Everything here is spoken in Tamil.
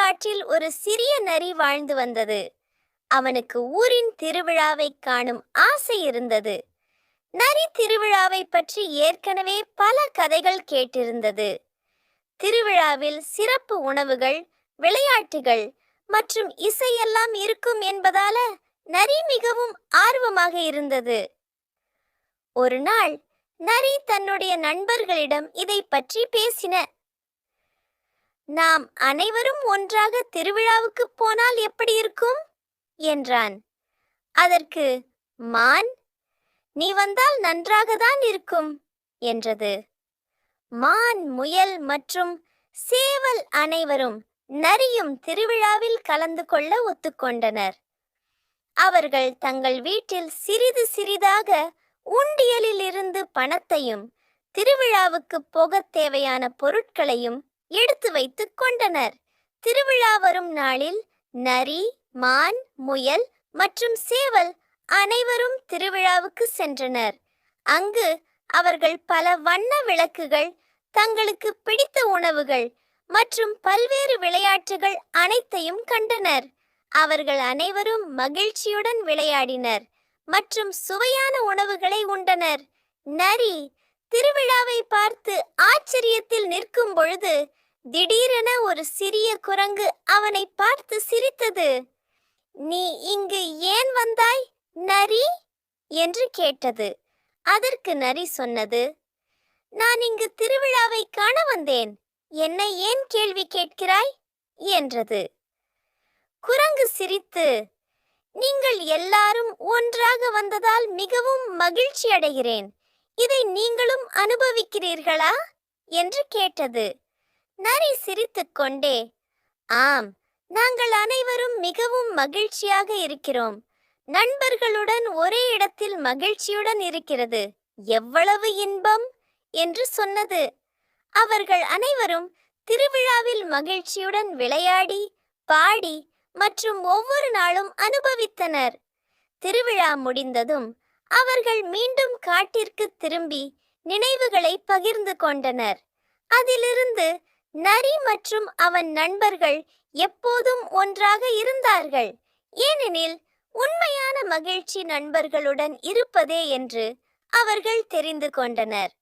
காட்டில் ஒரு சிறிய நரி வாழ்ந்து வந்தது. அவனுக்கு ஊரின் திருவிழாவை காணும் ஆசை இருந்தது. நரி திருவிழாவை பற்றி ஏற்கனவே பல கதைகள் கேட்டிருந்தது. திருவிழாவில் சிறப்பு உணவுகள், விளையாட்டுகள் மற்றும் இசையெல்லாம் இருக்கும் என்பதால நரி மிகவும் ஆர்வமாக இருந்தது. ஒரு நாள் நரி தன்னுடைய நண்பர்களிடம் இதை பற்றி பேசின. நாம் அனைவரும் ஒன்றாக திருவிழாவுக்கு போனால் எப்படி இருக்கும் என்றான். அதற்கு மான், நீ வந்தால் நன்றாகத்தான் இருக்கும் என்றது. மான், முயல் மற்றும் சேவல் அனைவரும் நரியும் திருவிழாவில் கலந்து கொள்ள ஒத்துக்கொண்டனர். அவர்கள் தங்கள் வீட்டில் சிறிது சிறிதாக உண்டியலில் இருந்து பணத்தையும் திருவிழாவுக்கு போக தேவையான பொருட்களையும் எடுத்து வைத்துக் கொண்டனர். திருவிழா வரும் நாளில் நரி, மான், முயல் மற்றும் சேவல் அனைவரும் திருவிழாவுக்கு சென்றனர். அங்கு அவர்கள் பல வண்ண விளக்குகள், தங்களுக்கு பிடித்த உணவுகள் மற்றும் பல்வேறு விளையாட்டுகள் அனைத்தையும் கண்டனர். அவர்கள் அனைவரும் மகிழ்ச்சியுடன் விளையாடினர் மற்றும் சுவையான உணவுகளை உண்டனர். நரி திருவிழாவை பார்த்து ஆச்சரியத்தில் நிற்கும் பொழுது திடீரென ஒரு சிறிய குரங்கு அவனை பார்த்து சிரித்தது. நீ இங்கு ஏன் வந்தாய் நரி என்று கேட்டது. அதற்கு நரி சொன்னது, நான் இங்கு திருவிழாவை காண வந்தேன். என்னை ஏன் கேள்வி கேட்கிறாய் என்றது. குரங்கு சிரித்து, நீங்கள் எல்லாரும் ஒன்றாக வந்ததால் மிகவும் மகிழ்ச்சி அடைகிறேன். இதை நீங்களும் அனுபவிக்கிறீர்களா என்று கேட்டது. நரி சிரித்துக்கொண்டே, ஆம், நாங்கள் அனைவரும் மிகவும் மகிழ்ச்சியாக இருக்கிறோம். நண்பர்களுடன் ஒரே இடத்தில் மகிழ்ச்சியுடன் இருக்கிறது எவ்வளவு இன்பம் என்று சொன்னது. அவர்கள் அனைவரும் திருவிழாவில் மகிழ்ச்சியுடன் விளையாடி, பாடி மற்றும் ஒவ்வொரு நாளும் அனுபவித்தனர். திருவிழா முடிந்ததும் அவர்கள் மீண்டும் காட்டிற்கு திரும்பி நினைவுகளை பகிர்ந்து கொண்டனர். அதிலிருந்து நரி மற்றும் அவன் நண்பர்கள் எப்போதும் ஒன்றாக இருந்தார்கள். ஏனெனில் உண்மையான மகிழ்ச்சி நண்பர்களுடன் இருப்பதே என்று அவர்கள் தெரிந்து கொண்டனர்.